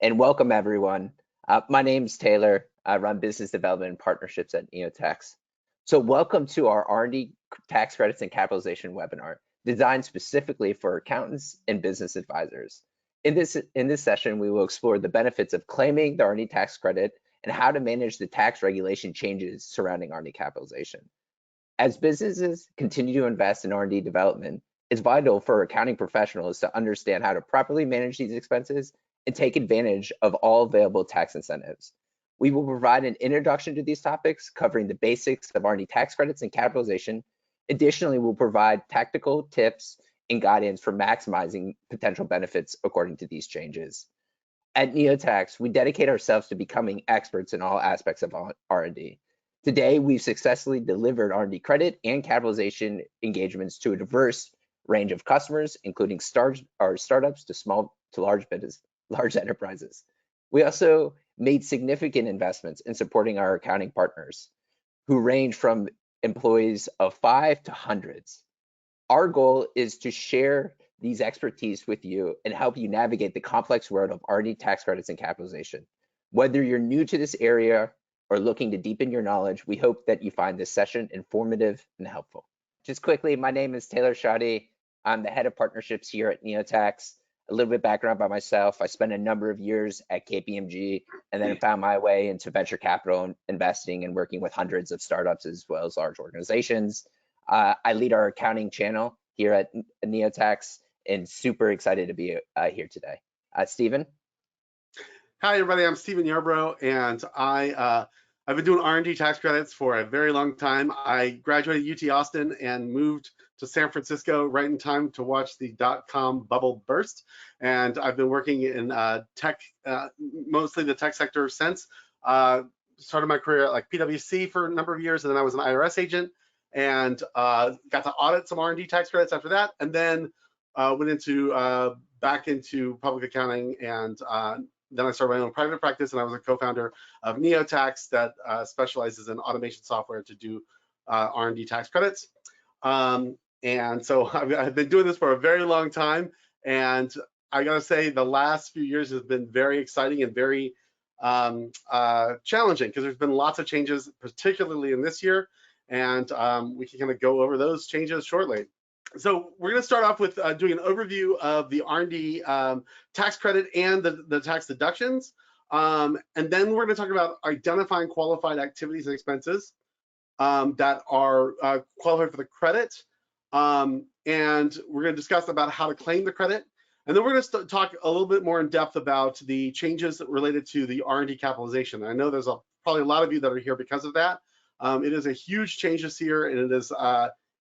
and welcome everyone. My name's Taylor. I run business development and partnerships at Neo.Tax. So welcome to our R&D tax credits and capitalization webinar, designed specifically for accountants and business advisors. In this session, we will explore the benefits of claiming the R&D tax credit and how to manage the tax regulation changes surrounding R&D capitalization. As businesses continue to invest in R&D development, it's vital for accounting professionals to understand how to properly manage these expenses and take advantage of all available tax incentives. We will provide an introduction to these topics, covering the basics of R&D tax credits and capitalization. Additionally, we'll provide tactical tips and guidance for maximizing potential benefits according to these changes. At Neo.Tax, we dedicate ourselves to becoming experts in all aspects of R&D. Today, we've successfully delivered R&D credit and capitalization engagements to a diverse range of customers, including startups to small to large enterprises. We also made significant investments in supporting our accounting partners, who range from employees of 5 to hundreds. Our goal is to share these expertise with you and help you navigate the complex world of R&D tax credits and capitalization. Whether you're new to this area or looking to deepen your knowledge, we hope that you find this session informative and helpful. Just quickly, my name is Taylor Schaude. I'm the head of partnerships here at Neo.Tax. A little bit background by myself. I spent a number of years at KPMG and then found my way into venture capital investing and working with hundreds of startups as well as large organizations. I lead our accounting channel here at Neo.Tax and super excited to be here today. Stephen? Hi, everybody. I'm Stephen Yarbrough, and I've been doing R&D tax credits for a very long time. I graduated UT Austin and moved to San Francisco right in time to watch the .com bubble burst. And I've been working in tech, mostly the tech sector since. Started my career at like PwC for a number of years, and then I was an IRS agent and got to audit some R&D tax credits after that, and then went into back into public accounting, and then I started my own private practice, and I was a co-founder of Neo.Tax that specializes in automation software to do R&D tax credits. And so I've been doing this for a very long time, and I gotta say the last few years has been very exciting and very challenging, because there's been lots of changes, particularly in this year, and we can kind of go over those changes shortly. So we're going to start off with doing an overview of the R&D tax credit and the tax deductions, and then we're going to talk about identifying qualified activities and expenses that are qualified for the credit. And we're going to discuss about how to claim the credit. And then we're going to talk a little bit more in depth about the changes related to the R&D capitalization. I know there's probably a lot of you that are here because of that. It is a huge change this year, and it is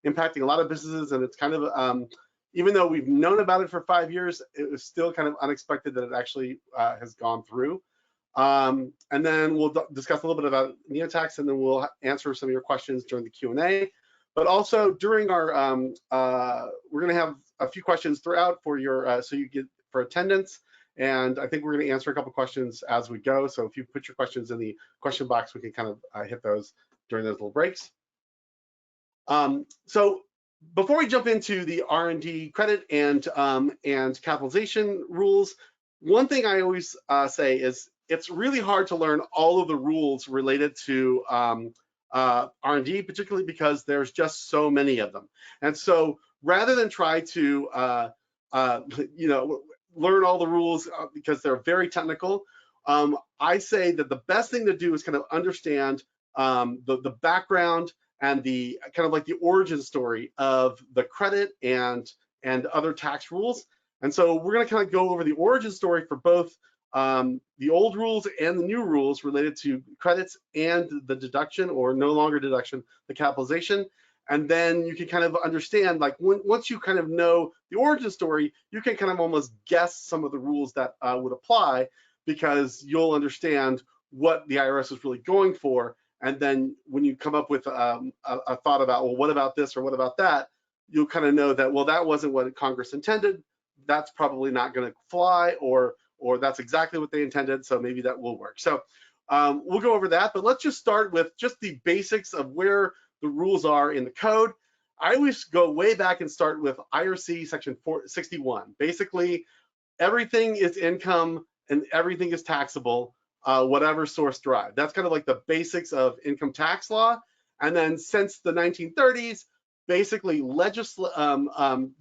impacting a lot of businesses. And it's kind of, even though we've known about it for 5 years, it was still kind of unexpected that it actually has gone through. And then we'll discuss a little bit about Neo.Tax, and then we'll answer some of your questions during the Q&A. But also during our, we're going to have a few questions throughout for your, so you get for attendance. And I think we're going to answer a couple questions as we go. So if you put your questions in the question box, we can kind of hit those during those little breaks. So before we jump into the R&D credit and capitalization rules, one thing I always say is it's really hard to learn all of the rules related to R&D, particularly because there's just so many of them. And so rather than try to you know, learn all the rules because they're very technical, I say that the best thing to do is kind of understand the background and the kind of like the origin story of the credit and other tax rules. And so we're going to kind of go over the origin story for both the old rules and the new rules related to credits and the deduction, or no longer deduction, the capitalization. And then you can kind of understand, like, once you kind of know the origin story, you can kind of almost guess some of the rules that would apply, because you'll understand what the IRS is really going for. And then when you come up with a thought about, well, what about this or what about that, you'll kind of know that, well, that wasn't what Congress intended. That's probably not going to fly, or that's exactly what they intended, so maybe that will work. So we'll go over that, but let's just start with just the basics of where the rules are in the code. I always go way back and start with IRC section 461. Basically, everything is income and everything is taxable, whatever source derived. That's kind of like the basics of income tax law. And then since the 1930s, basically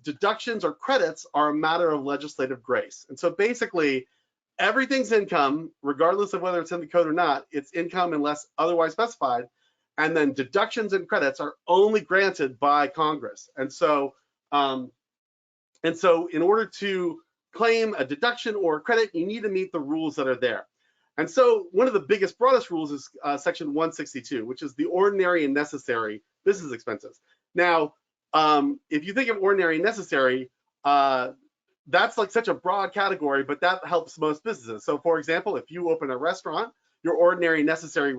deductions or credits are a matter of legislative grace. And so basically, everything's income, regardless of whether it's in the code or not. It's income unless otherwise specified. And then deductions and credits are only granted by Congress. And so in order to claim a deduction or a credit, you need to meet the rules that are there. And so one of the biggest, broadest rules is section 162, which is the ordinary and necessary business expenses. Now, if you think of ordinary and necessary, that's like such a broad category, but that helps most businesses. So for example, if you open a restaurant, your ordinary and necessary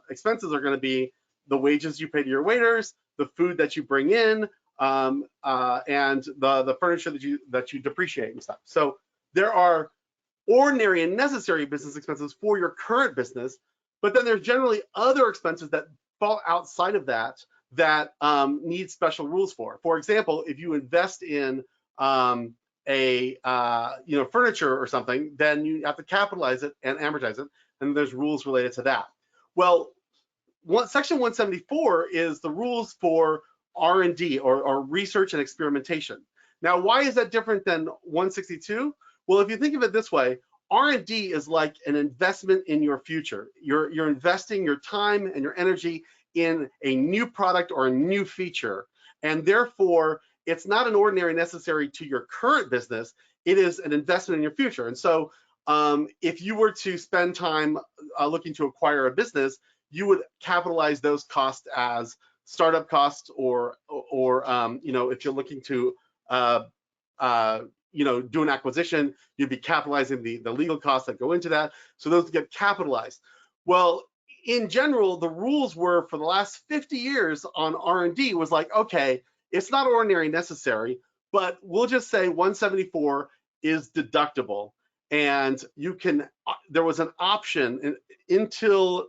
expenses are going to be the wages you pay to your waiters, the food that you bring in, and the furniture that you depreciate and stuff. So there are ordinary and necessary business expenses for your current business, but then there's generally other expenses that fall outside of that need special rules for. For example, if you invest in furniture or something, then you have to capitalize it and amortize it, and there's rules related to that. Well, section 174 is the rules for R&D or research and experimentation. Now, why is that different than 162? Well, if you think of it this way, R&D is like an investment in your future. You're investing your time and your energy in a new product or a new feature, and therefore it's not an ordinary necessary to your current business. It is an investment in your future. And so if you were to spend time looking to acquire a business, you would capitalize those costs as startup costs, or if you're looking to do an acquisition, you'd be capitalizing the legal costs that go into that. So those get capitalized. Well, in general, the rules were for the last 50 years on R&D was like, okay, it's not ordinary necessary, but we'll just say 174 is deductible. And there was an option until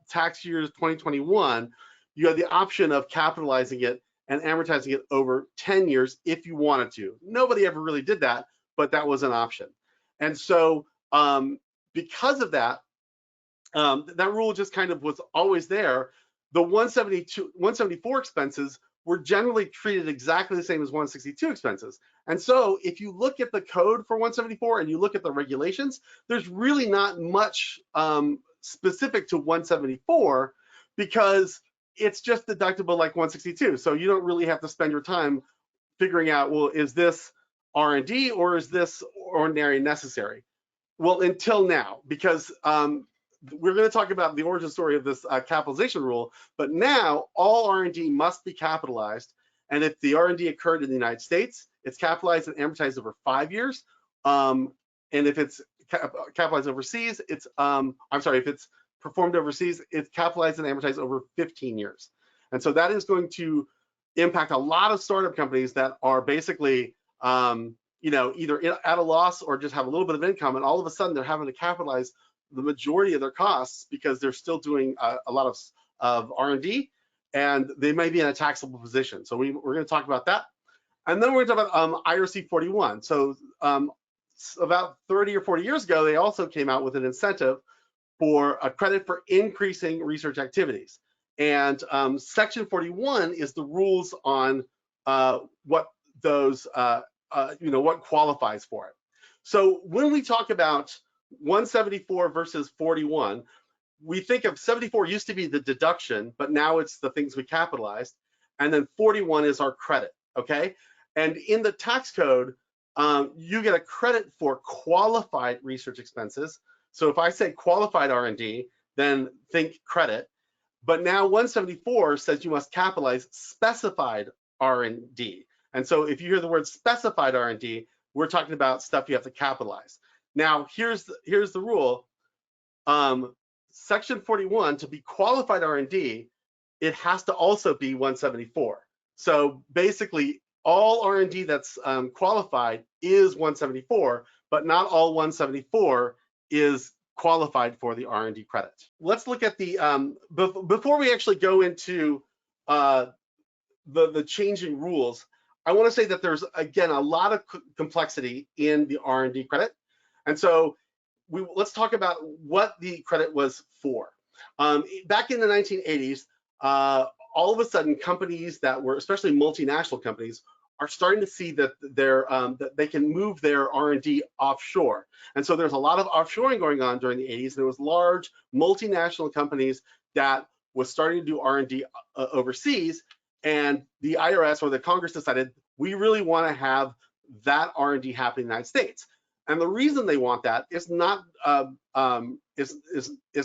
tax years 2021, you had the option of capitalizing it and amortizing it over 10 years if you wanted to. Nobody ever really did that, but that was an option. And so because of that, that rule just kind of was always there. The 174 expenses were generally treated exactly the same as 162 expenses. And so if you look at the code for 174 and you look at the regulations, there's really not much specific to 174 because it's just deductible like 162. So you don't really have to spend your time figuring out, well, is this R&D or is this ordinary necessary? Well, until now, because we're going to talk about the origin story of this capitalization rule, but now all R&D must be capitalized. And if the R&D occurred in the United States, it's capitalized and amortized over 5 years. And if it's capitalized overseas, if it's performed overseas, it's capitalized and amortized over 15 years. And so that is going to impact a lot of startup companies that are basically either at a loss or just have a little bit of income, and all of a sudden they're having to capitalize the majority of their costs because they're still doing a lot of R&D, and they may be in a taxable position. So we're going to talk about that. And then we're going to talk about IRC 41. So about 30 or 40 years ago, they also came out with an incentive for a credit for increasing research activities. And section 41 is the rules on what those, what qualifies for it. So when we talk about 174 versus 41, we think of 74 used to be the deduction, but now it's the things we capitalized. And then 41 is our credit, okay? And in the tax code, you get a credit for qualified research expenses. So if I say qualified R&D, then think credit. But now 174 says you must capitalize specified R&D. And so if you hear the word specified R&D, we're talking about stuff you have to capitalize. Now, here's the rule. Section 41, to be qualified R&D, it has to also be 174. So basically, all R&D that's qualified is 174, but not all 174 is qualified for the R&D credit. Let's look at the, before we actually go into the changing rules, I want to say that there's, again, a lot of complexity in the R&D credit. And so let's talk about what the credit was for. Back in the 1980s, all of a sudden, companies that were, especially multinational companies, are starting to see that that they can move their R&D offshore. And so there's a lot of offshoring going on during the 80s. And there was large multinational companies that was starting to do R&D overseas. And the IRS or the Congress decided, we really want to have that R&D happen in the United States. And the reason they want that is not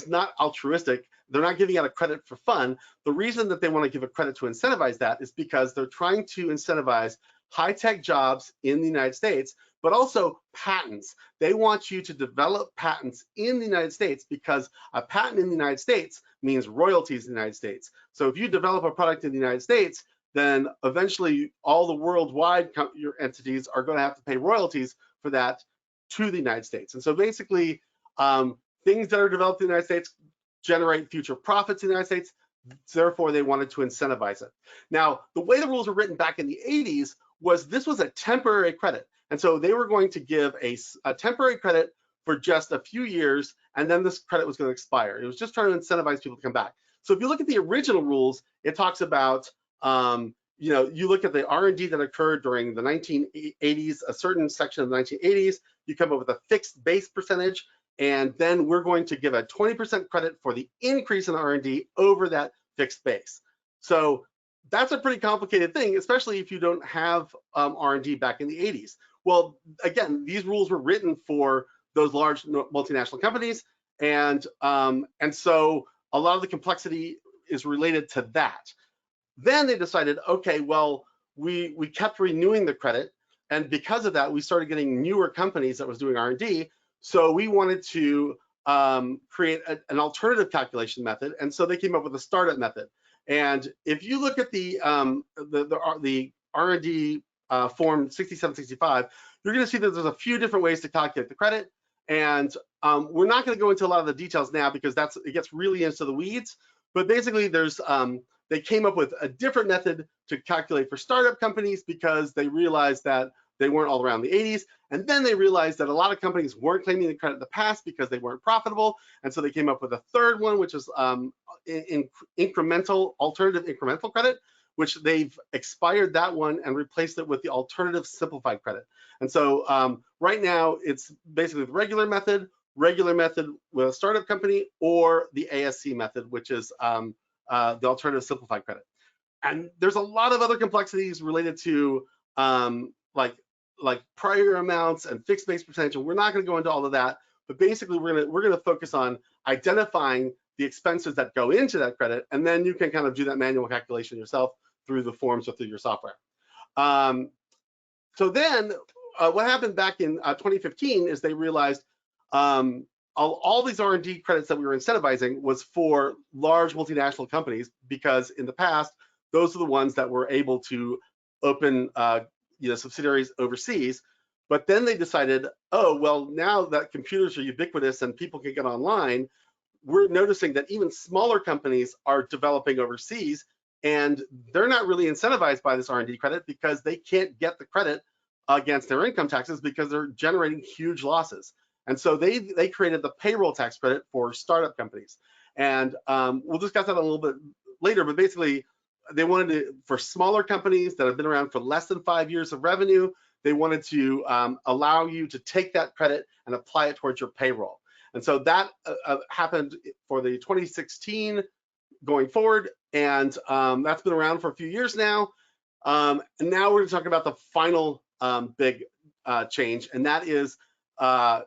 not altruistic. They're not giving out a credit for fun. The reason that they want to give a credit to incentivize that is because they're trying to incentivize high-tech jobs in the United States, but also patents. They want you to develop patents in the United States because a patent in the United States means royalties in the United States. So if you develop a product in the United States, then eventually all the worldwide your entities are going to have to pay royalties for that to the United States. And so basically, things that are developed in the United States generate future profits in the United States. Therefore, they wanted to incentivize it. Now, the way the rules were written back in the 80s was this was a temporary credit. And so they were going to give a temporary credit for just a few years, and then this credit was going to expire. It was just trying to incentivize people to come back. So if you look at the original rules, it talks about you look at the R&D that occurred during the 1980s, a certain section of the 1980s, you come up with a fixed base percentage, and then we're going to give a 20% credit for the increase in R&D over that fixed base. So that's a pretty complicated thing, especially if you don't have R&D back in the 80s. Well, again, these rules were written for those large multinational companies, and so a lot of the complexity is related to that. Then they decided, okay, well, we kept renewing the credit, and because of that, we started getting newer companies that was doing R&D. So we wanted to create an alternative calculation method, and so they came up with a startup method. And if you look at the R&D form 6765, you're going to see that there's a few different ways to calculate the credit. And we're not going to go into a lot of the details now because it gets really into the weeds. But basically, they came up with a different method to calculate for startup companies because they realized that they weren't all around the 80s. And then they realized that a lot of companies weren't claiming the credit in the past because they weren't profitable. And so they came up with a third one, which is alternative incremental credit, which they've expired that one and replaced it with the alternative simplified credit. And so right now, it's basically the regular method with a startup company, or the ASC method, which is the alternative simplified credit. And there's a lot of other complexities related to like prior amounts and fixed base percentage, and we're not going to go into all of that. But basically, we're going to focus on identifying the expenses that go into that credit, and then you can kind of do that manual calculation yourself through the forms or through your software. So then, what happened back in 2015 is they realized all these R&D credits that we were incentivizing was for large multinational companies, because in the past, those are the ones that were able to open subsidiaries overseas. But then they decided, oh, well, now that computers are ubiquitous and people can get online, we're noticing that even smaller companies are developing overseas, and they're not really incentivized by this R&D credit because they can't get the credit against their income taxes because they're generating huge losses. And so they created the payroll tax credit for startup companies. And we'll discuss that a little bit later, but basically they wanted to, for smaller companies that have been around for less than 5 years of revenue, they wanted to allow you to take that credit and apply it towards your payroll. And so that happened for the 2016 going forward, and that's been around for a few years now. And now we're going to talk about the final big change, and that is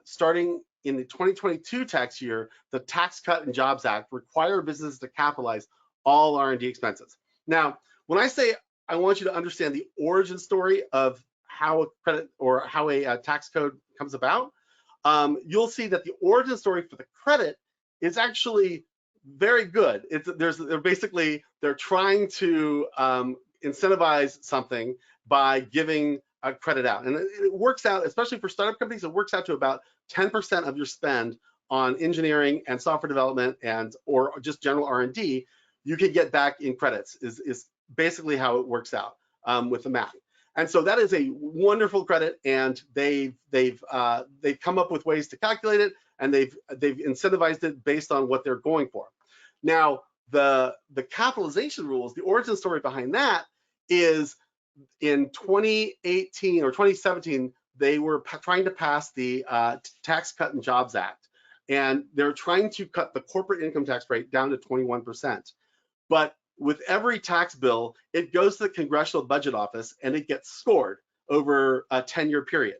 starting in the 2022 tax year, the Tax Cut and Jobs Act require businesses to capitalize all R&D expenses. Now, when I say I want you to understand the origin story of how a credit or how a tax code comes about, you'll see that the origin story for the credit is actually very good. They're trying to incentivize something by giving a credit out, and it works out, especially for startup companies, it works out to about 10% of your spend on engineering and software development or just general R&D. You can get back in credits is basically how it works out with the math. And so that is a wonderful credit, and they've come up with ways to calculate it, and they've incentivized it based on what they're going for. Now, the capitalization rules, the origin story behind that is in 2018 or 2017, they were trying to pass the Tax Cut and Jobs Act, and they're trying to cut the corporate income tax rate down to 21%. But with every tax bill, it goes to the Congressional Budget Office and it gets scored over a 10-year period.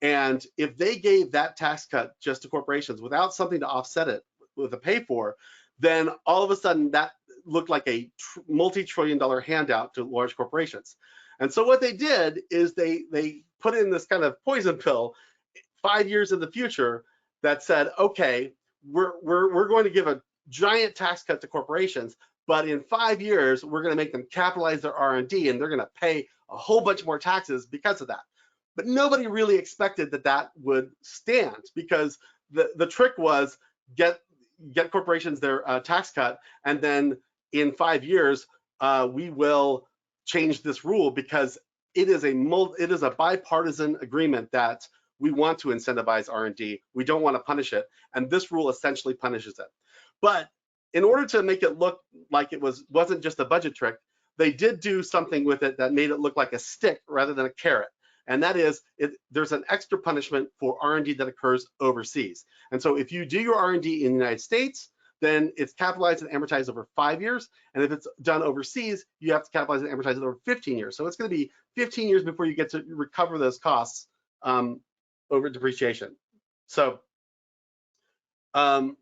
And if they gave that tax cut just to corporations without something to offset it with a pay for, then all of a sudden that looked like a multi-trillion-dollar handout to large corporations. And so what they did is they put in this kind of poison pill 5 years in the future that said, okay, we're going to give a giant tax cut to corporations, but in 5 years we're going to make them capitalize their R&D, and they're going to pay a whole bunch more taxes because of that. But nobody really expected that that would stand, because the trick was get corporations their tax cut, and then in 5 years we will change this rule, because it is a bipartisan agreement that we want to incentivize R&D. We don't want to punish it, and this rule essentially punishes it. But in order to make it look like it wasn't just a budget trick, they did do something with it that made it look like a stick rather than a carrot. And that is, there's an extra punishment for R&D that occurs overseas. And so if you do your R&D in the United States, then it's capitalized and amortized over 5 years. And if it's done overseas, you have to capitalize and amortize it over 15 years. So it's going to be 15 years before you get to recover those costs over depreciation. So I'm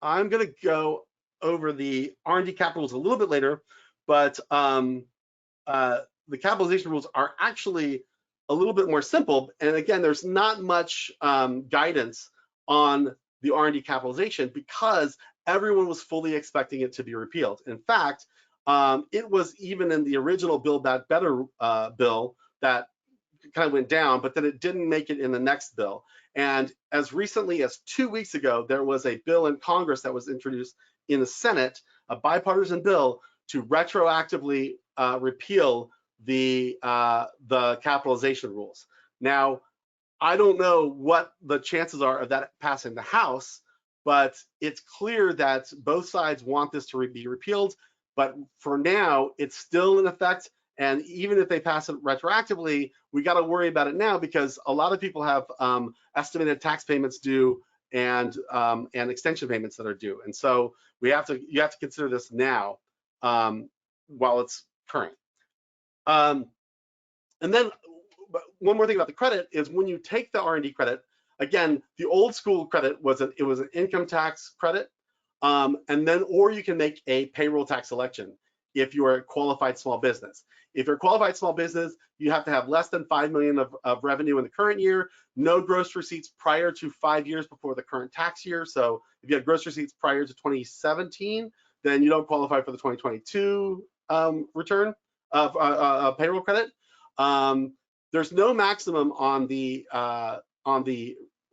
going to go over the R&D capital rules a little bit later, but the capitalization rules are actually a little bit more simple. And again, there's not much guidance on the R&D capitalization because everyone was fully expecting it to be repealed. In fact, it was even in the original Build Back Better bill that kind of went down, but then it didn't make it in the next bill. And as recently as 2 weeks ago, there was a bill in Congress that was introduced in the Senate, a bipartisan bill to retroactively repeal the capitalization rules. Now, I don't know what the chances are of that passing the House, but it's clear that both sides want this to be repealed. But for now, it's still in effect. And even if they pass it retroactively, we got to worry about it now, because a lot of people have estimated tax payments due and extension payments that are due. And so you have to consider this now while it's current. And then one more thing about the credit is when you take the R&D credit, again, the old school credit was an income tax credit, and then or you can make a payroll tax election if you're a qualified small business. If you're a qualified small business, you have to have less than 5 million of revenue in the current year, no gross receipts prior to 5 years before the current tax year. So if you have gross receipts prior to 2017, then you don't qualify for the 2022 return of payroll credit. There's no maximum on the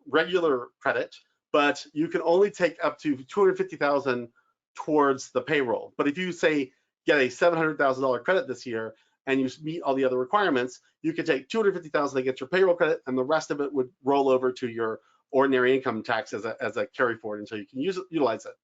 regular credit, but you can only take up to $250,000 towards the payroll. But if you say get a $700,000 credit this year and you meet all the other requirements, you can take $250,000 to get your payroll credit, and the rest of it would roll over to your ordinary income tax as a carry forward until you can utilize it.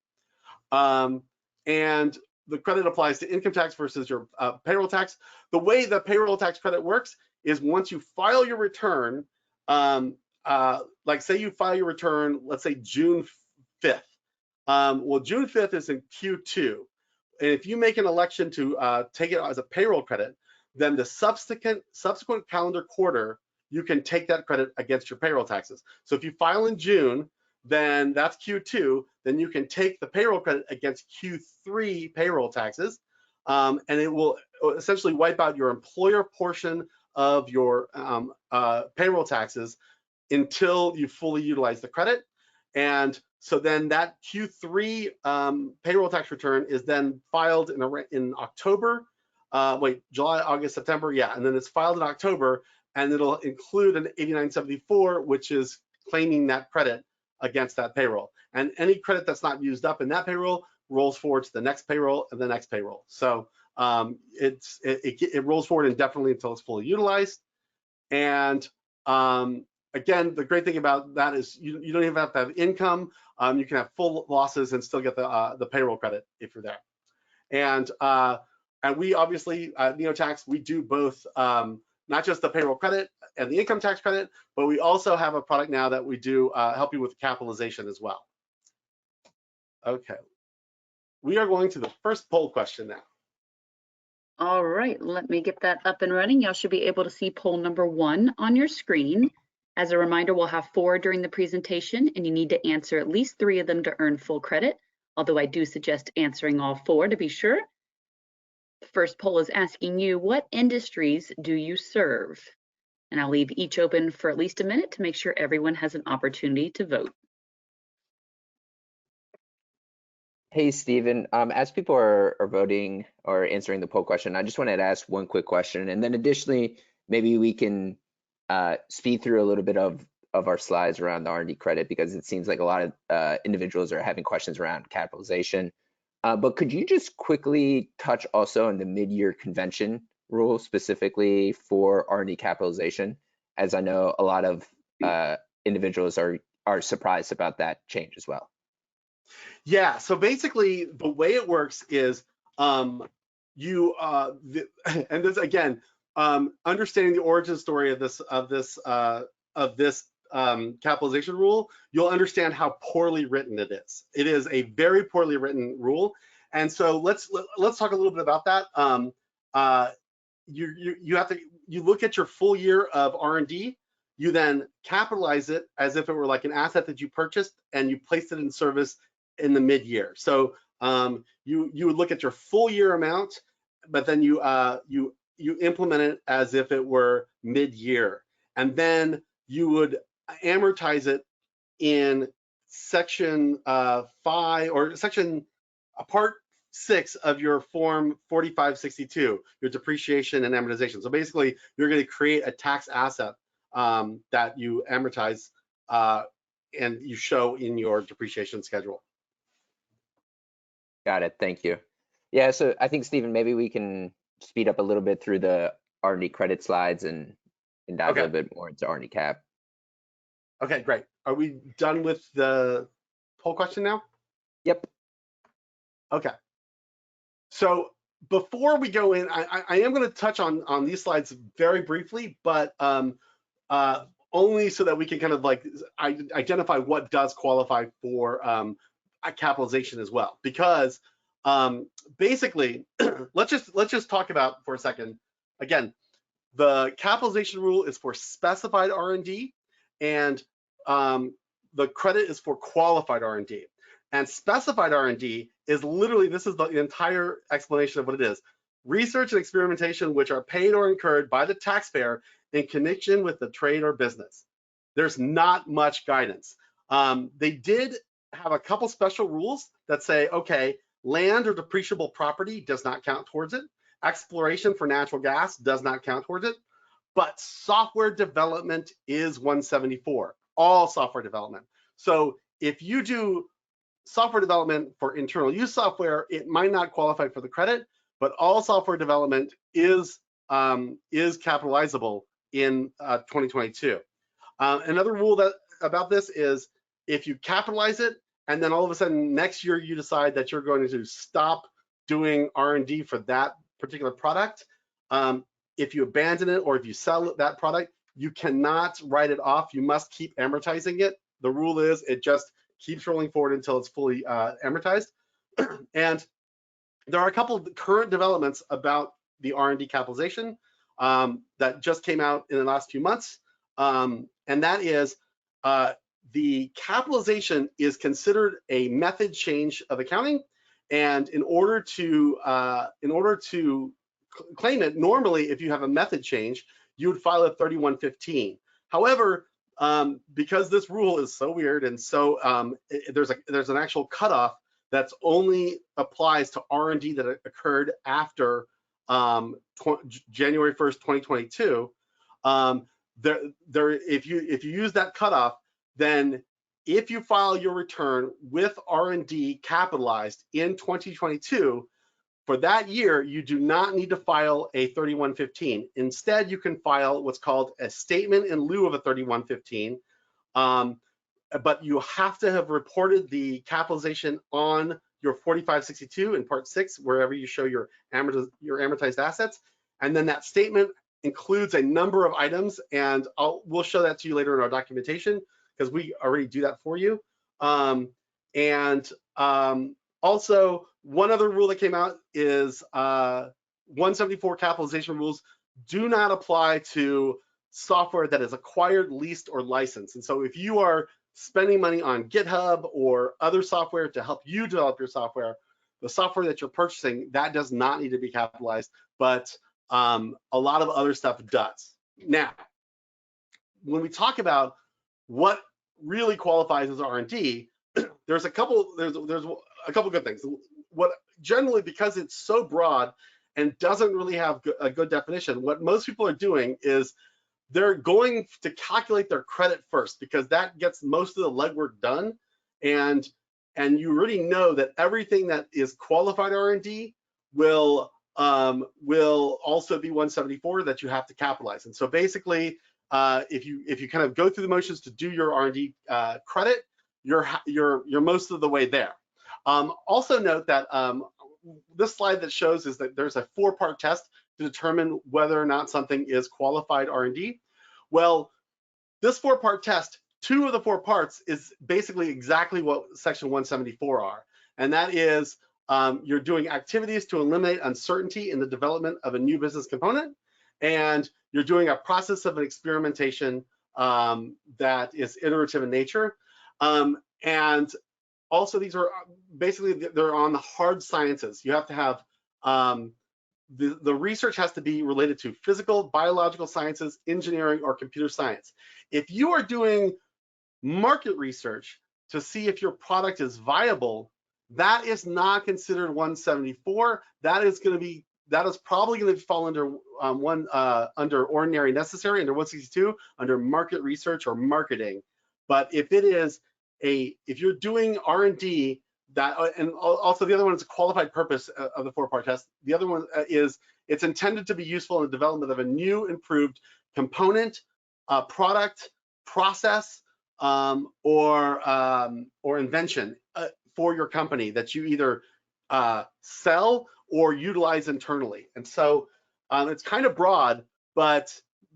And the credit applies to income tax versus your payroll tax. The way the payroll tax credit works is once you file your return, like say you file your return, let's say June 5th. Well, June 5th is in Q2. And if you make an election to take it as a payroll credit, then the subsequent calendar quarter, you can take that credit against your payroll taxes. So if you file in June, then that's Q2, then you can take the payroll credit against Q3 payroll taxes, and it will essentially wipe out your employer portion of your payroll taxes until you fully utilize the credit. And so then that Q3 payroll tax return is then filed in October, July, August, September, yeah, and then it's filed in October, and it'll include an 8974, which is claiming that credit against that payroll. And any credit that's not used up in that payroll rolls forward to the next payroll and the next payroll. So it rolls forward indefinitely until it's fully utilized. And again, the great thing about that is you don't even have to have income. You can have full losses and still get the payroll credit if you're there. And we obviously at Neo.Tax, we do both, not just the payroll credit and the income tax credit, but we also have a product now that we do help you with capitalization as well. Okay, we are going to the first poll question now. All right, let me get that up and running. Y'all should be able to see poll number 1 on your screen. As a reminder, we'll have 4 during the presentation, and you need to answer at least 3 of them to earn full credit, although I do suggest answering all 4 to be sure. The first poll is asking you, what industries do you serve? And I'll leave each open for at least a minute to make sure everyone has an opportunity to vote. Hey, Stephen, as people are voting or answering the poll question, I just wanted to ask one quick question. And then additionally, maybe we can speed through a little bit of our slides around the R&D credit, because it seems like a lot of individuals are having questions around capitalization. But could you just quickly touch also on the mid-year convention rule specifically for R&D capitalization, as I know a lot of individuals are surprised about that change as well? Yeah, so basically the way it works is and this again, understanding the origin story of this capitalization rule, you'll understand how poorly written it is. It is a very poorly written rule, and so let's talk a little bit about that. You look at your full year of R&D, you then capitalize it as if it were like an asset that you purchased, and you placed it in service in the mid-year. So you would look at your full year amount, but then you implement it as if it were mid-year, and then you would amortize it in section 5 or section part 6 of your form 4562, your depreciation and amortization. So basically, you're going to create a tax asset that you amortize and you show in your depreciation schedule. Got it. Thank you. Yeah, so I think, Stephen, maybe we can speed up a little bit through the R&D credit slides and dive a little bit more into R&D cap. Okay, great. Are we done with the poll question now? Yep. Okay. So before we go in, I am going to touch on these slides very briefly, but only so that we can kind of like identify what does qualify for capitalization as well. Because basically, let's just talk about for a second. Again, the capitalization rule is for specified R&D, and the credit is for qualified R&D. And specified R&D is literally, this is the entire explanation of what it is: research and experimentation which are paid or incurred by the taxpayer in connection with the trade or business. There's not much guidance. They did have a couple special rules that say, okay, land or depreciable property does not count towards it. Exploration for natural gas does not count towards it. But software development is 174, all software development. So if you do software development for internal use software, it might not qualify for the credit, but all software development is capitalizable in 2022. Another rule about this is if you capitalize it and then all of a sudden next year you decide that you're going to stop doing R&D for that particular product, if you abandon it or if you sell that product, you cannot write it off. You must keep amortizing it. The rule is it just keeps rolling forward until it's fully amortized. And there are a couple of current developments about the R&D capitalization that just came out in the last few months, and that is the capitalization is considered a method change of accounting, and in order to claim it, normally if you have a method change, you would file a 3115. However, because this rule is so weird and so there's an actual cutoff that's only applies to R&D that occurred after January 1st, 2022. If you use that cutoff, then if you file your return with R&D capitalized in 2022, For that year, you do not need to file a 3115. Instead, you can file what's called a statement in lieu of a 3115, but you have to have reported the capitalization on your 4562 in Part 6, wherever you show your amortized assets. And then that statement includes a number of items, and we'll show that to you later in our documentation, because we already do that for you. Also, one other rule that came out is 174 capitalization rules do not apply to software that is acquired, leased, or licensed. And so if you are spending money on GitHub or other software to help you develop your software, the software that you're purchasing, that does not need to be capitalized, but a lot of other stuff does. Now, when we talk about what really qualifies as R&D, there's a couple good things. What generally, because it's so broad and doesn't really have a good definition, what most people are doing is they're going to calculate their credit first, because that gets most of the legwork done, and you already know that everything that is qualified R&D will also be 174 that you have to capitalize. And so basically, if you kind of go through the motions to do your R&D credit, you're most of the way there. Also note that this slide that shows is that there's a 4-part test to determine whether or not something is qualified R&D. Well, this 4-part test, 2 of the 4 parts is basically exactly what Section 174 are, and that is you're doing activities to eliminate uncertainty in the development of a new business component, and you're doing a process of an experimentation that is iterative in nature. And also, these are basically, they're on the hard sciences. You have to have the research has to be related to physical, biological sciences, engineering, or computer science. If you are doing market research to see if your product is viable, that is not considered 174. That is probably going to fall under under ordinary necessary, under 162, under market research or marketing. But if it is if you're doing R&D, that, and also the other one is a qualified purpose of the 4-part test. The other one is it's intended to be useful in the development of a new, improved component, product, process, or invention for your company that you either sell or utilize internally. And so it's kind of broad, but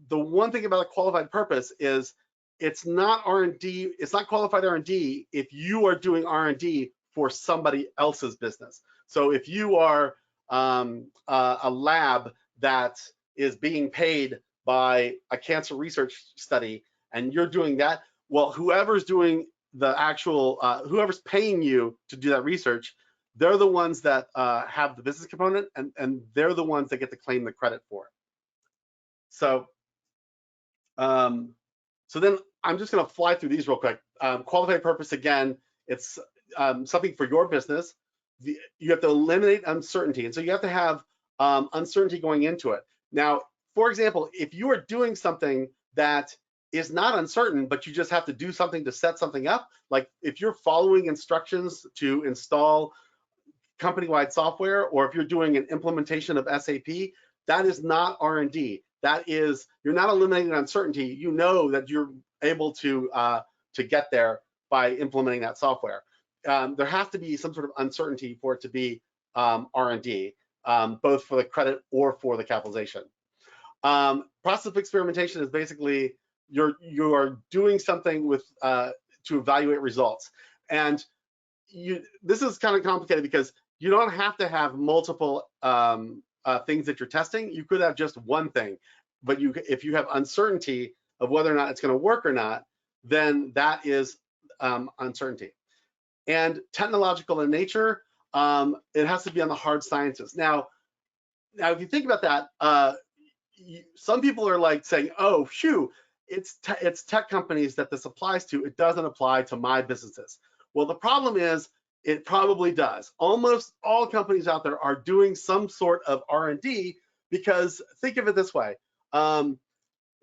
the one thing about a qualified purpose is it's not R&D, it's not qualified R&D if you are doing R&D for somebody else's business. So if you are a lab that is being paid by a cancer research study and you're doing that, well, whoever's doing the actual, whoever's paying you to do that research, they're the ones that have the business component, and they're the ones that get to claim the credit for it. So, so then I'm just going to fly through these real quick. Qualified purpose, again, it's something for your business. You have to eliminate uncertainty, and so you have to have uncertainty going into it. Now, for example, if you are doing something that is not uncertain, but you just have to do something to set something up, like if you're following instructions to install company-wide software, or if you're doing an implementation of SAP, that is not R&D. That is, you're not eliminating uncertainty. You know that you're able to get there by implementing that software. There has to be some sort of uncertainty for it to be R&D, both for the credit or for the capitalization. Process of experimentation is basically you are doing something with to evaluate results, and this is kind of complicated because you don't have to have multiple things that you're testing. You could have just one thing, but if you have uncertainty of whether or not it's going to work or not, then that is uncertainty. And technological in nature, it has to be on the hard sciences. Now if you think about that, some people are like saying, oh, phew, it's tech companies that this applies to. It doesn't apply to my businesses. Well, the problem is it probably does. Almost all companies out there are doing some sort of R&D, because think of it this way.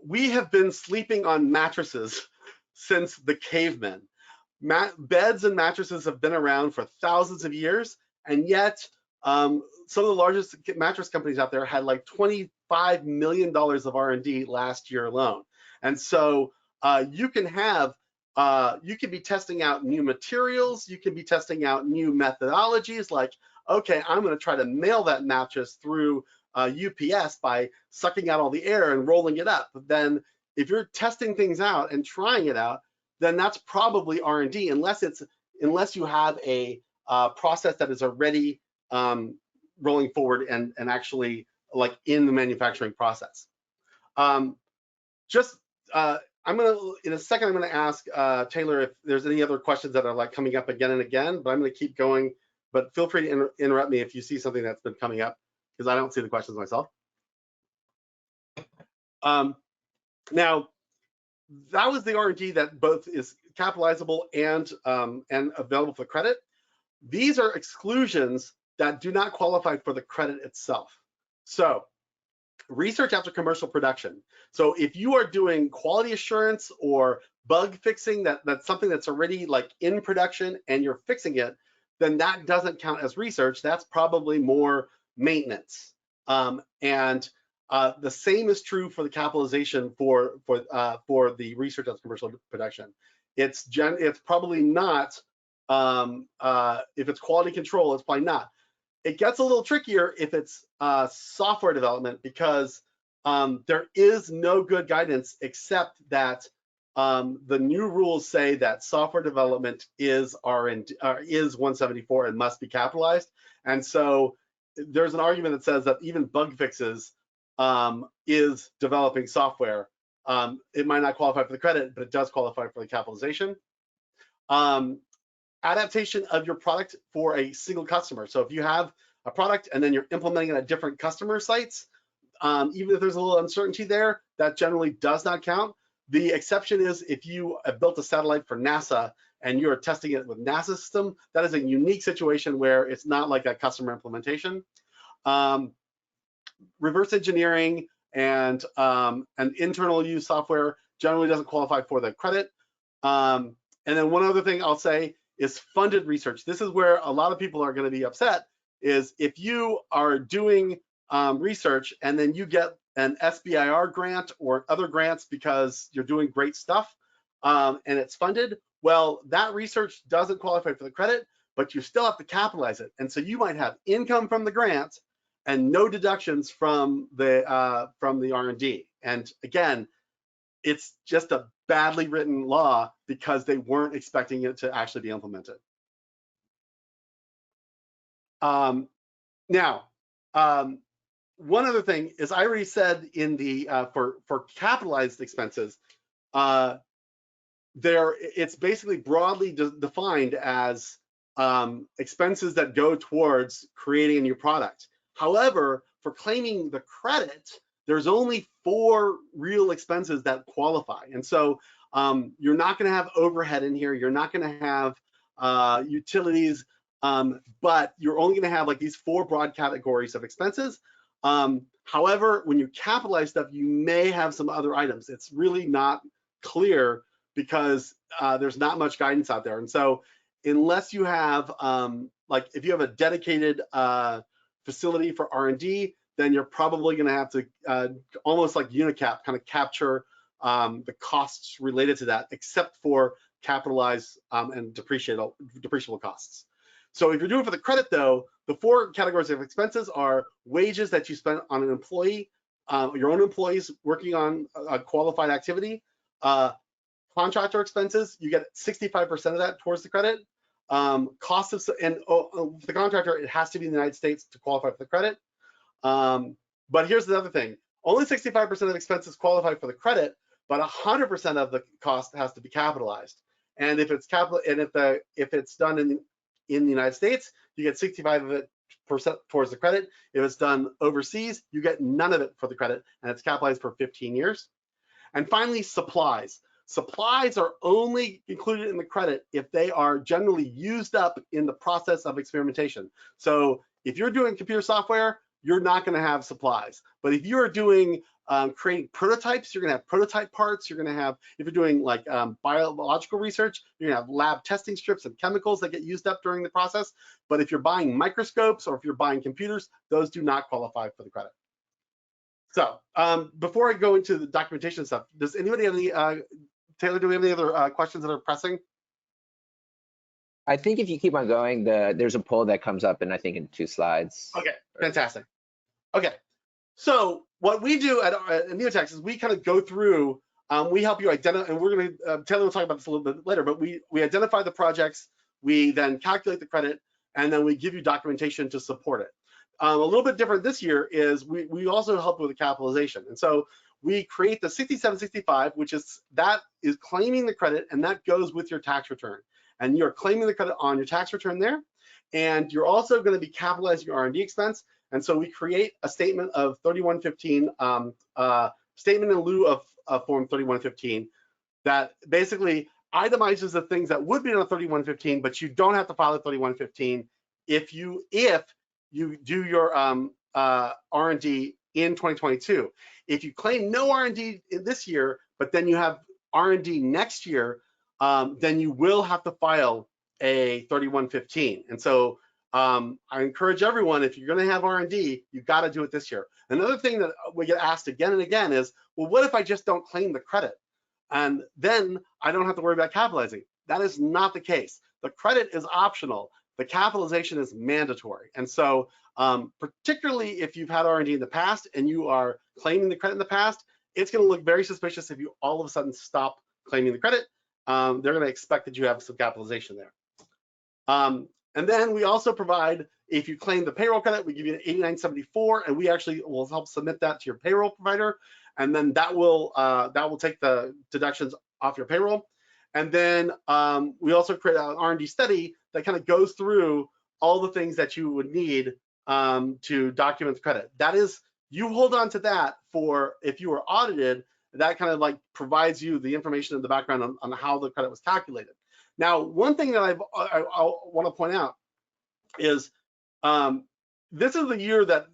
We have been sleeping on mattresses since the cavemen. Beds and mattresses have been around for thousands of years, and yet some of the largest mattress companies out there had like $25 million of R&D last year alone. And so you can be testing out new materials, you can be testing out new methodologies, like, okay, I'm going to try to mail that mattress through UPS by sucking out all the air and rolling it up. But then if you're testing things out and trying it out, then that's probably R&D, unless you have a process that is already rolling forward and actually like in the manufacturing process. In a second, I'm gonna ask Taylor if there's any other questions that are like coming up again and again, but I'm gonna keep going, but feel free to interrupt me if you see something that's been coming up, because I don't see the questions myself. Now, that was the R&D that both is capitalizable and available for credit. These are exclusions that do not qualify for the credit itself. So research after commercial production. So if you are doing quality assurance or bug fixing, that's something that's already like in production and you're fixing it, then that doesn't count as research. That's probably more maintenance. The same is true for the capitalization for the research after commercial production. It's probably not, if it's quality control, it's probably not. It gets a little trickier if it's software development, because there is no good guidance except that the new rules say that software development is R&D, is 174 and must be capitalized. And so there's an argument that says that even bug fixes is developing software. It might not qualify for the credit, but it does qualify for the capitalization. Adaptation of your product for a single customer. So if you have a product and then you're implementing it at different customer sites, even if there's a little uncertainty there, that generally does not count. The exception is if you have built a satellite for NASA and you're testing it with NASA system, that is a unique situation where it's not like a customer implementation. Reverse engineering and internal use software generally doesn't qualify for the credit. And then one other thing I'll say is funded research. This is where a lot of people are going to be upset, is if you are doing research and then you get an SBIR grant or other grants because you're doing great stuff and it's funded, well, that research doesn't qualify for the credit, but you still have to capitalize it. And so you might have income from the grant and no deductions from the R&D. And again, it's just a badly written law because they weren't expecting it to actually be implemented. One other thing is, I already said in the for capitalized expenses, it's basically broadly defined as expenses that go towards creating a new product. However, for claiming the credit, there's only 4 real expenses that qualify. And so you're not going to have overhead in here. You're not going to have utilities, but you're only going to have like these 4 broad categories of expenses. However, when you capitalize stuff, you may have some other items. It's really not clear because there's not much guidance out there. And so unless you have, like if you have a dedicated facility for R&D, then you're probably going to have to almost like UNICAP kind of capture the costs related to that, except for capitalized and depreciable costs. So if you're doing it for the credit, though, the 4 categories of expenses are wages that you spend on an employee, your own employees working on a qualified activity, contractor expenses, you get 65% of that towards the credit. Cost of, and the contractor, it has to be in the United States to qualify for the credit. But here's the other thing: only 65% of expenses qualify for the credit, but 100% of the cost has to be capitalized. And if it's if it's done in the United States, you get 65% towards the credit. If it's done overseas, you get none of it for the credit, and it's capitalized for 15 years. And finally, supplies. Supplies are only included in the credit if they are generally used up in the process of experimentation. So if you're doing computer software, you're not going to have supplies. But if you're doing creating prototypes, you're going to have prototype parts. You're going to have, if you're doing like biological research, you're going to have lab testing strips and chemicals that get used up during the process. But if you're buying microscopes or if you're buying computers, those do not qualify for the credit. So before I go into the documentation stuff, does anybody have any, Taylor, do we have any other questions that are pressing? I think if you keep on going, there's a poll that comes up, and I think in 2 slides. Okay, fantastic. Okay, so what we do at Neo.Tax is we kind of go through, we help you identify, and we're going to, Taylor will talk about this a little bit later, but we identify the projects, we then calculate the credit, and then we give you documentation to support it. A little bit different this year is we also help with the capitalization. And so we create the 6765, which is claiming the credit, and that goes with your tax return. And you're claiming the credit on your tax return there. And you're also going to be capitalizing your R&D expense. And so we create a statement of 3115, statement in lieu of form 3115, that basically itemizes the things that would be on a 3115, but you don't have to file a 3115 if you do your R&D in 2022. If you claim no R&D this year, but then you have R&D next year, then you will have to file a 3115. And so I encourage everyone, if you're going to have R&D, you've got to do it this year. Another thing that we get asked again and again is, well, what if I just don't claim the credit? And then I don't have to worry about capitalizing. That is not the case. The credit is optional. The capitalization is mandatory. And so particularly if you've had R&D in the past and you are claiming the credit in the past, it's going to look very suspicious if you all of a sudden stop claiming the credit. They're going to expect that you have some capitalization there. And then we also provide, if you claim the payroll credit, we give you an 8974, and we actually will help submit that to your payroll provider, and then that will take the deductions off your payroll. And then we also create an R&D study that kind of goes through all the things that you would need to document the credit. That is, you hold on to that for if you were audited. That kind of like provides you the information in the background on how the credit was calculated. Now, one thing that I want to point out is this is the year that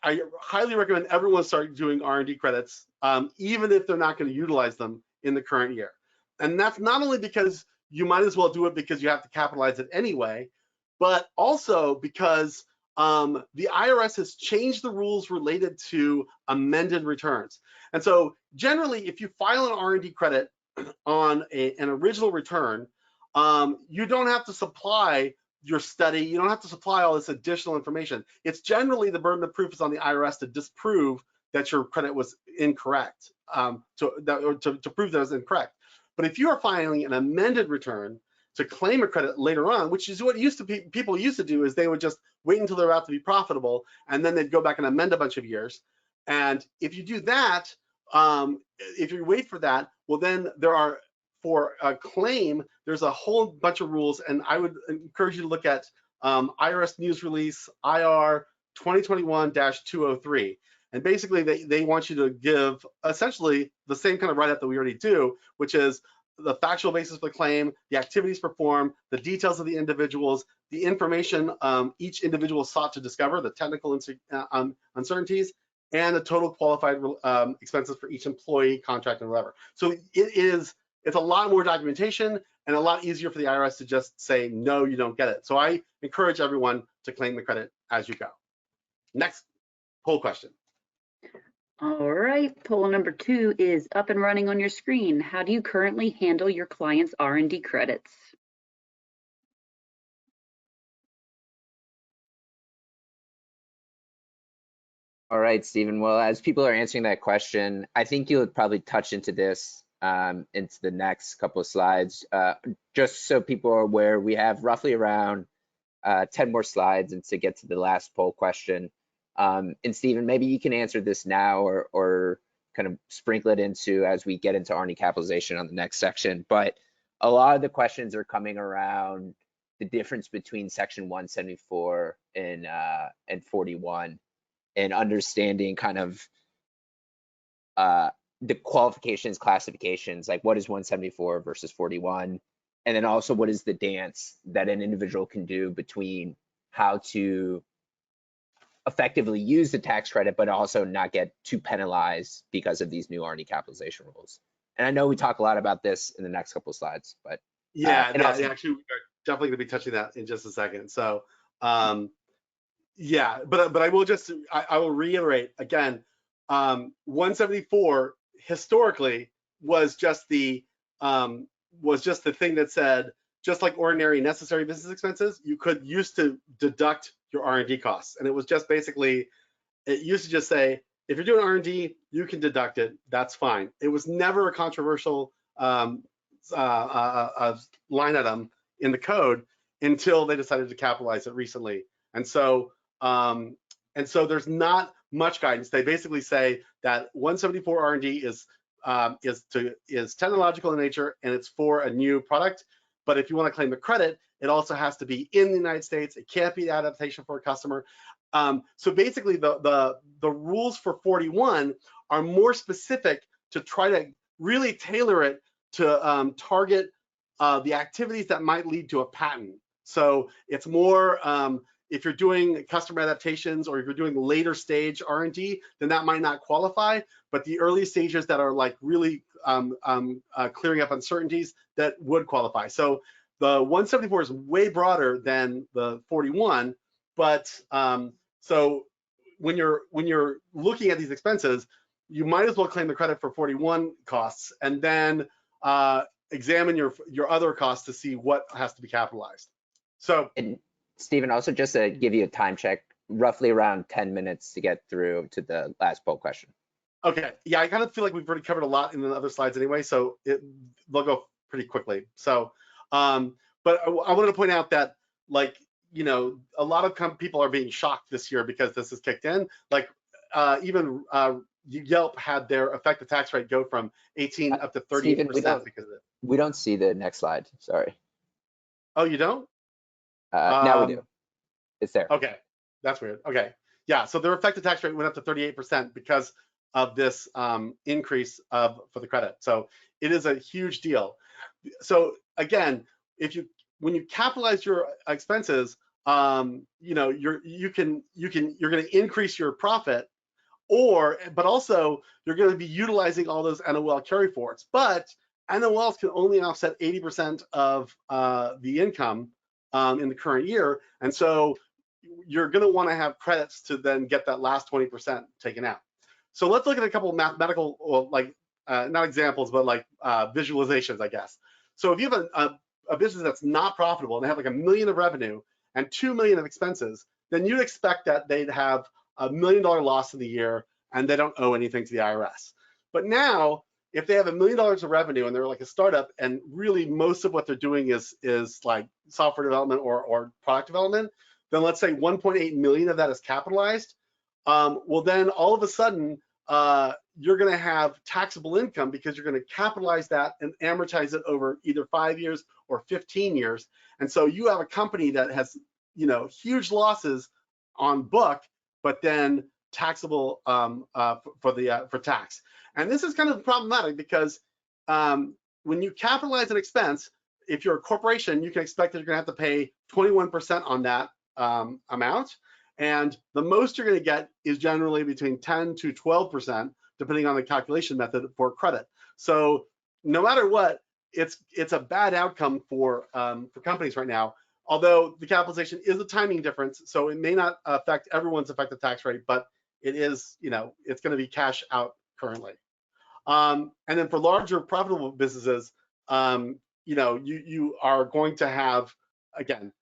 I highly recommend everyone start doing R&D credits, even if they're not going to utilize them in the current year. And that's not only because you might as well do it because you have to capitalize it anyway, but also because the IRS has changed the rules related to amended returns. And so generally, if you file an R&D credit on an original return, you don't have to supply your study. You don't have to supply all this additional information. It's generally the burden of proof is on the IRS to disprove that your credit was incorrect, to prove that it was incorrect. But if you are filing an amended return to claim a credit later on, which is what people used to do, is they would just wait until they're about to be profitable, and then they'd go back and amend a bunch of years. And if you do that, if you wait for that, well, then there are, for a claim, there's a whole bunch of rules, and I would encourage you to look at IRS News Release IR 2021-203. And basically, they want you to give essentially the same kind of write-up that we already do, which is the factual basis for the claim, the activities performed, the details of the individuals, the information each individual sought to discover, the technical uncertainties, and the total qualified expenses for each employee, contract, and whatever. So it's a lot more documentation and a lot easier for the IRS to just say, no, you don't get it. So I encourage everyone to claim the credit as you go. Next poll question. All right, poll number 2 is up and running on your screen. How do you currently handle your clients' R&D credits? All right, Stephen. Well, as people are answering that question, I think you'll probably touch into this into the next couple of slides. Just so people are aware, we have roughly around 10 more slides and to get to the last poll question. And Stephen, maybe you can answer this now or kind of sprinkle it into as we get into R&D capitalization on the next section. But a lot of the questions are coming around the difference between section 174 and 41, and understanding kind of the qualifications, classifications, like what is 174 versus 41, and then also what is the dance that an individual can do between how to effectively use the tax credit, but also not get too penalized because of these new R&D capitalization rules. And I know we talk a lot about this in the next couple of slides, but yeah, and also, actually, we're definitely going to be touching that in just a second. So, yeah, but I will just I will reiterate again, 174 historically was just the thing that said, just like ordinary necessary business expenses, you could used to deduct your R&D costs, and it was just basically, it used to just say, if you're doing R&D, you can deduct it. That's fine. It was never a controversial line item in the code until they decided to capitalize it recently. And so there's not much guidance. They basically say that 174 R&D is technological in nature, and it's for a new product. But if you want to claim the credit, it also has to be in the United States. It can't be adaptation for a customer. So basically, the rules for 41 are more specific to try to really tailor it to target the activities that might lead to a patent. So it's more, if you're doing customer adaptations or if you're doing later stage R&D, then that might not qualify. But the early stages that are like really clearing up uncertainties, that would qualify. So the 174 is way broader than the 41, but so when you're looking at these expenses, you might as well claim the credit for 41 costs and then examine your other costs to see what has to be capitalized. So, and Stephen, also just to give you a time check, roughly around 10 minutes to get through to the last poll question. Okay, yeah, I kind of feel like we've already covered a lot in the other slides anyway, so they'll go pretty quickly. So, but I wanted to point out that, like, you know, a lot of people are being shocked this year because this is kicked in. Like, even Yelp had their effective tax rate go from 18 up to 38% because of it. We don't see the next slide. Sorry. Oh, you don't? Now we do. It's there. Okay, that's weird. Okay, yeah. So their effective tax rate went up to 38% because of this increase for the credit. So it is a huge deal. So again, when you capitalize your expenses, you know, you're going to increase your profit, but also you're going to be utilizing all those NOL carryforwards. But NOLs can only offset 80% of the income in the current year, and so you're going to want to have credits to then get that last 20% taken out. So let's look at a couple of mathematical, or like not examples, but like visualizations, I guess. So if you have a business that's not profitable and they have like $1 million of revenue and $2 million of expenses, then you'd expect that they'd have $1 million loss in the year and they don't owe anything to the IRS. But now, if they have $1 million of revenue and they're like a startup, and really most of what they're doing is like software development or product development, then let's say 1.8 million of that is capitalized. Well, then all of a sudden, you're going to have taxable income because you're going to capitalize that and amortize it over either 5 years or 15 years. And so you have a company that has, you know, huge losses on book, but then taxable for tax. And this is kind of problematic because when you capitalize an expense, if you're a corporation, you can expect that you're going to have to pay 21% on that amount. And the most you're going to get is generally between 10 to 12%, depending on the calculation method for credit. So no matter what, it's a bad outcome for companies right now. Although the capitalization is a timing difference, so it may not affect everyone's effective tax rate, but it is, you know, it's going to be cash out currently. And then for larger profitable businesses, you know, you are going to have, again,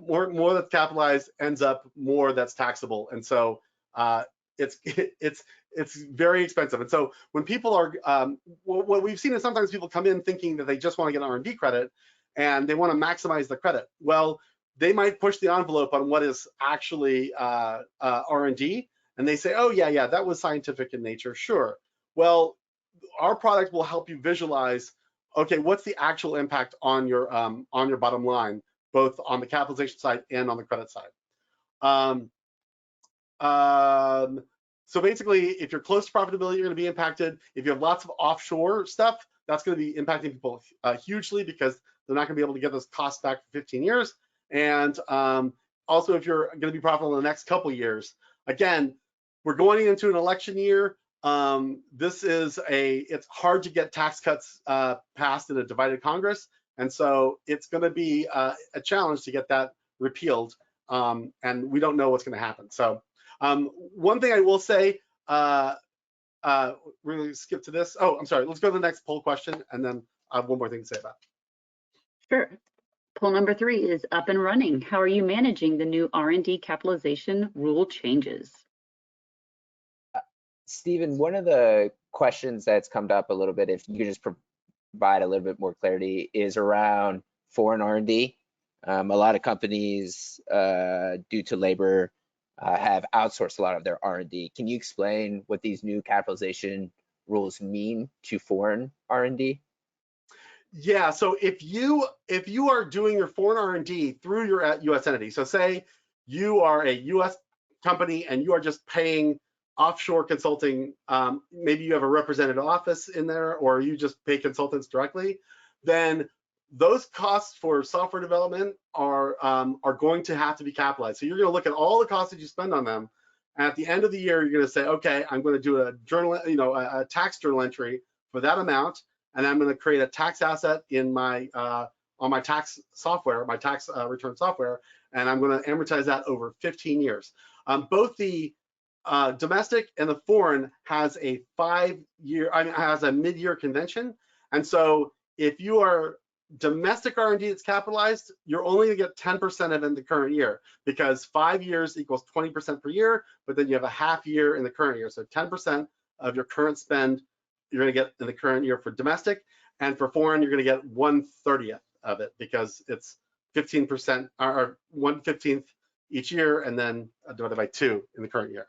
more that's capitalized ends up more that's taxable, and so it's very expensive. And so when people are, what we've seen is sometimes people come in thinking that they just want to get an R&D credit and they want to maximize the credit. Well, they might push the envelope on what is actually R&D, and they say, oh yeah, that was scientific in nature, sure. Well, our product will help you visualize, okay, what's the actual impact on your bottom line, both on the capitalization side and on the credit side. So basically, if you're close to profitability, you're going to be impacted. If you have lots of offshore stuff, that's going to be impacting people hugely because they're not going to be able to get those costs back for 15 years. And also if you're going to be profitable in the next couple years. Again, we're going into an election year. It's hard to get tax cuts passed in a divided Congress, and so it's going to be a challenge to get that repealed, and we don't know what's going to happen. So one thing I will say, we're going to skip to this. Oh, I'm sorry. Let's go to the next poll question, and then I have one more thing to say about it. Sure. Poll number 3 is up and running. How are you managing the new R&D capitalization rule changes? Stephen, one of the questions that's come up a little bit, if you could just provide a little bit more clarity, is around foreign R&D. A lot of companies, due to labor, have outsourced a lot of their R&D. Can you explain what these new capitalization rules mean to foreign R&D? Yeah, so if you are doing your foreign R&D through your U.S. entity, so say you are a U.S. company and you are just paying offshore consulting, maybe you have a representative office in there, or you just pay consultants directly, then those costs for software development are going to have to be capitalized. So you're going to look at all the costs that you spend on them, and at the end of the year, you're going to say, okay, I'm going to do a journal, a tax journal entry for that amount, and I'm going to create a tax asset in my on my tax software, my tax return software, and I'm going to amortize that over 15 years. Both the domestic and the foreign has a mid-year convention, and so if you are domestic R&D that's capitalized, you're only going to get 10% of it in the current year, because 5 years equals 20% per year, but then you have a half year in the current year. So 10% of your current spend you're going to get in the current year for domestic, and for foreign you're going to get 1/30th of it, because it's 15% or 1/15th each year, and then divided by 2 in the current year.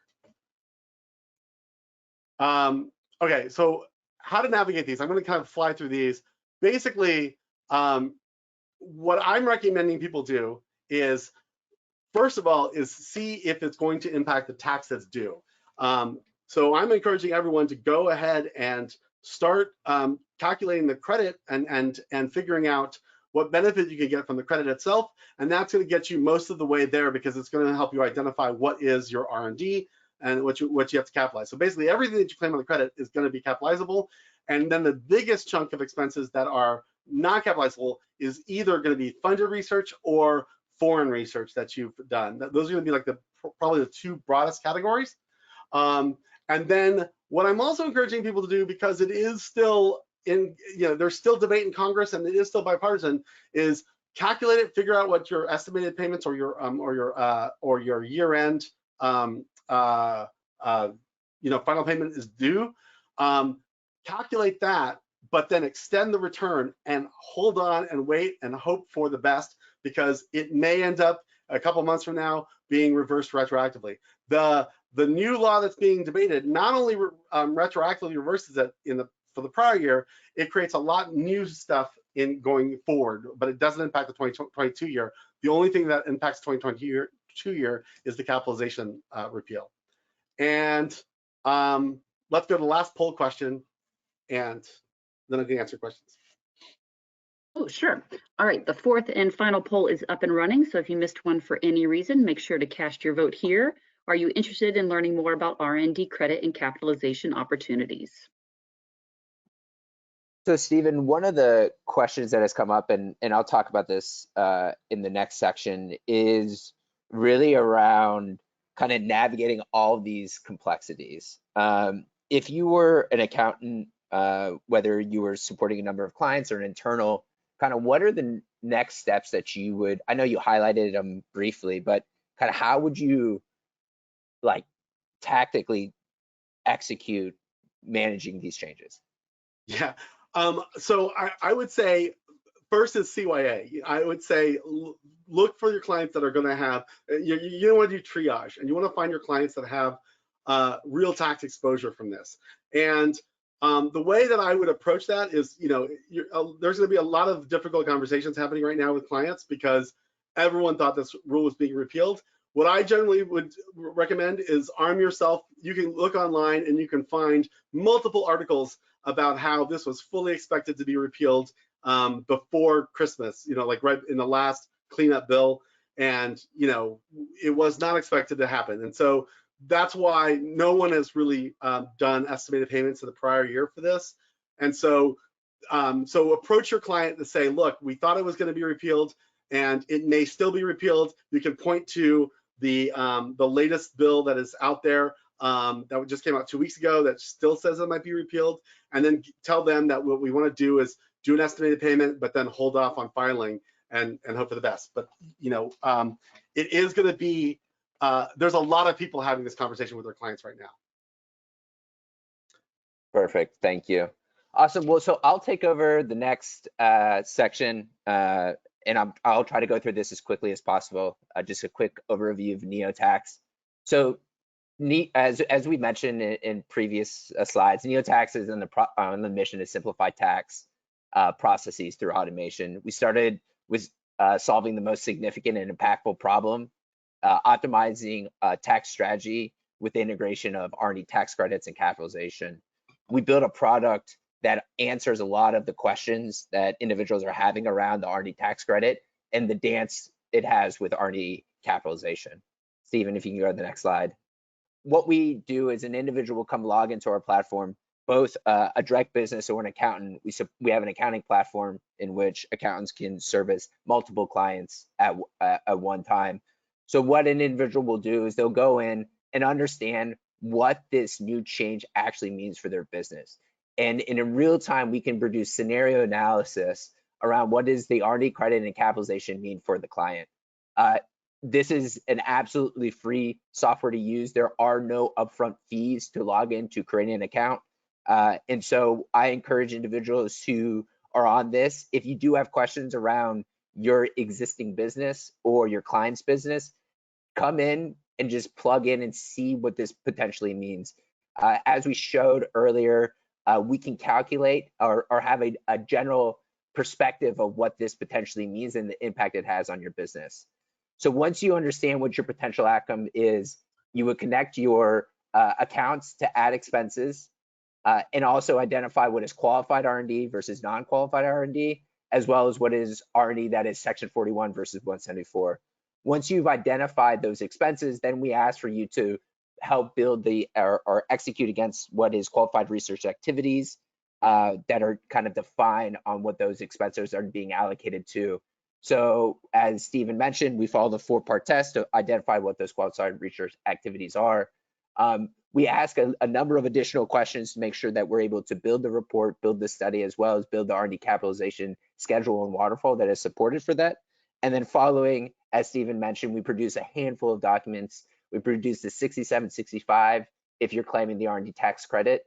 Okay, so how to navigate these? I'm going to kind of fly through these. Basically, what I'm recommending people do is, first of all, is see if it's going to impact the tax that's due. So I'm encouraging everyone to go ahead and start calculating the credit and figuring out what benefit you can get from the credit itself, and that's going to get you most of the way there, because it's going to help you identify what is your R&D and what you have to capitalize. So basically, everything that you claim on the credit is going to be capitalizable, and then the biggest chunk of expenses that are not capitalizable is either going to be funded research or foreign research that you've done. Those are going to be like probably the 2 broadest categories. And then what I'm also encouraging people to do, because it is still there's still debate in Congress and it is still bipartisan, is calculate it, figure out what your estimated payments or your year-end final payment is due. Calculate that, but then extend the return and hold on and wait and hope for the best, because it may end up a couple months from now being reversed retroactively. The new law that's being debated not only retroactively reverses it for the prior year, it creates a lot new stuff in going forward, but it doesn't impact the 2022 year. The only thing that impacts 2022 year is the capitalization repeal. And let's go to the last poll question, and then I can answer questions. Oh, sure. All right, the 4th and final poll is up and running. So if you missed one for any reason, make sure to cast your vote here. Are you interested in learning more about R&D credit and capitalization opportunities? So Stephen, one of the questions that has come up, and I'll talk about this in the next section, is really around kind of navigating all of these complexities. If you were an accountant, whether you were supporting a number of clients or an internal, kind of what are the next steps that you would, I know you highlighted them briefly, but kind of how would you like tactically execute managing these changes? Yeah, so I would say first is CYA. I would say look for your clients that are going to have, you want to do triage, and you want to find your clients that have real tax exposure from this. And the way that I would approach that is, there's going to be a lot of difficult conversations happening right now with clients because everyone thought this rule was being repealed. What I generally would recommend is arm yourself. You can look online and you can find multiple articles about how this was fully expected to be repealed before Christmas, like right in the last cleanup bill. And it was not expected to happen. And so that's why no one has really done estimated payments of the prior year for this. And so approach your client to say, look, we thought it was going to be repealed, and it may still be repealed. You can point to the latest bill that is out there that just came out 2 weeks ago that still says it might be repealed, and then tell them that what we want to do is do an estimated payment, but then hold off on filing and hope for the best. But it is going to be there's a lot of people having this conversation with their clients right now. Perfect, thank you. Awesome. Well, so I'll take over the next section, and I'll try to go through this as quickly as possible. Just a quick overview of Neo.Tax. So, as we mentioned in previous slides, Neo.Tax is on the mission to simplify tax processes through automation. We started with solving the most significant and impactful problem, optimizing tax strategy with the integration of R&D tax credits and capitalization. We built a product that answers a lot of the questions that individuals are having around the R&D tax credit and the dance it has with R&D capitalization. Stephen, if you can go to the next slide. What we do is an individual will come log into our platform, both a direct business or an accountant. We have an accounting platform in which accountants can service multiple clients at one time. So what an individual will do is they'll go in and understand what this new change actually means for their business. And in real time, we can produce scenario analysis around what does the R&D credit and capitalization mean for the client. This is an absolutely free software to use. There are no upfront fees to log in to create an account. And so I encourage individuals who are on this, if you do have questions around your existing business or your client's business, come in and just plug in and see what this potentially means. As we showed earlier, we can calculate or have a general perspective of what this potentially means and the impact it has on your business. So once you understand what your potential outcome is, you would connect your accounts to add expenses and also identify what is qualified R&D versus non-qualified R&D, as well as what is R&D that is Section 41 versus 174. Once you've identified those expenses, then we ask for you to help build or execute against what is qualified research activities that are kind of defined on what those expenses are being allocated to. So as Stephen mentioned, we follow the 4-part test to identify what those qualified research activities are. We ask a number of additional questions to make sure that we're able to build the report, build the study, as well as build the R&D capitalization schedule and waterfall that is supported for that. And then following, as Stephen mentioned, we produce a handful of documents. We produce the 6765 if you're claiming the R&D tax credit.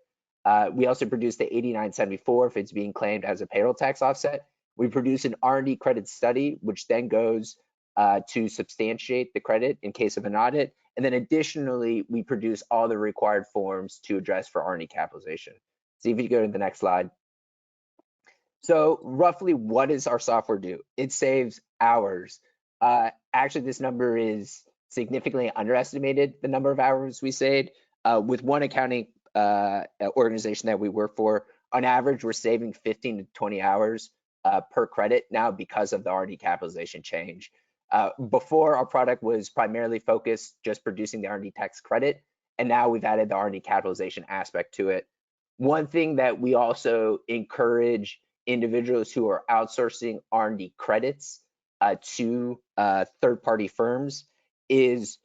We also produce the 8974 if it's being claimed as a payroll tax offset. We produce an R&D credit study, which then goes to substantiate the credit in case of an audit. And then additionally, we produce all the required forms to address for R&D capitalization. So if you go to the next slide. So roughly, what does our software do? It saves hours. Actually, this number is significantly underestimated, the number of hours we saved. With one accounting organization that we work for, on average, we're saving 15 to 20 hours per credit now because of the R&D capitalization change. Before, our product was primarily focused just producing the R&D tax credit, and now we've added the R&D capitalization aspect to it. One thing that we also encourage individuals who are outsourcing R&D credits to third-party firms is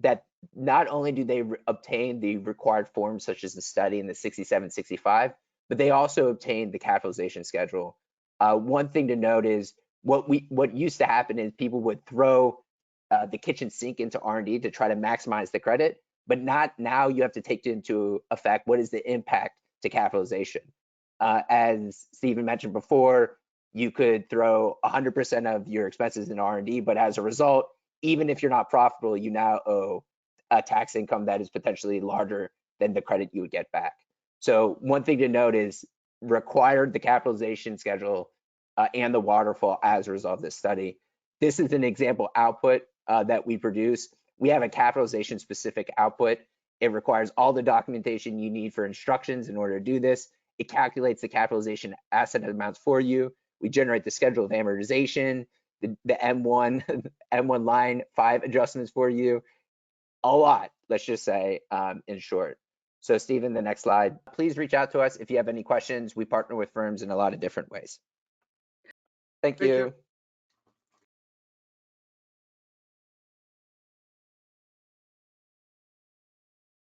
that not only do they obtain the required forms such as the study and the 6765, but they also obtain the capitalization schedule. One thing to note is what used to happen is people would throw the kitchen sink into R&D to try to maximize the credit, but not now. You have to take into effect what is the impact to capitalization. As Stephen mentioned before, you could throw 100% of your expenses in R&D, but as a result, even if you're not profitable, you now owe a tax income that is potentially larger than the credit you would get back. So one thing to note is required the capitalization schedule and the waterfall as a result of this study. This is an example output that we produce. We have a capitalization specific output. It requires all the documentation you need for instructions in order to do this. It calculates the capitalization asset amounts for you. We generate the schedule of amortization, the M1 M1 line 5 adjustments for you. A lot, let's just say, in short. So Stephen, the next slide. Please reach out to us if you have any questions. We partner with firms in a lot of different ways. Thank you.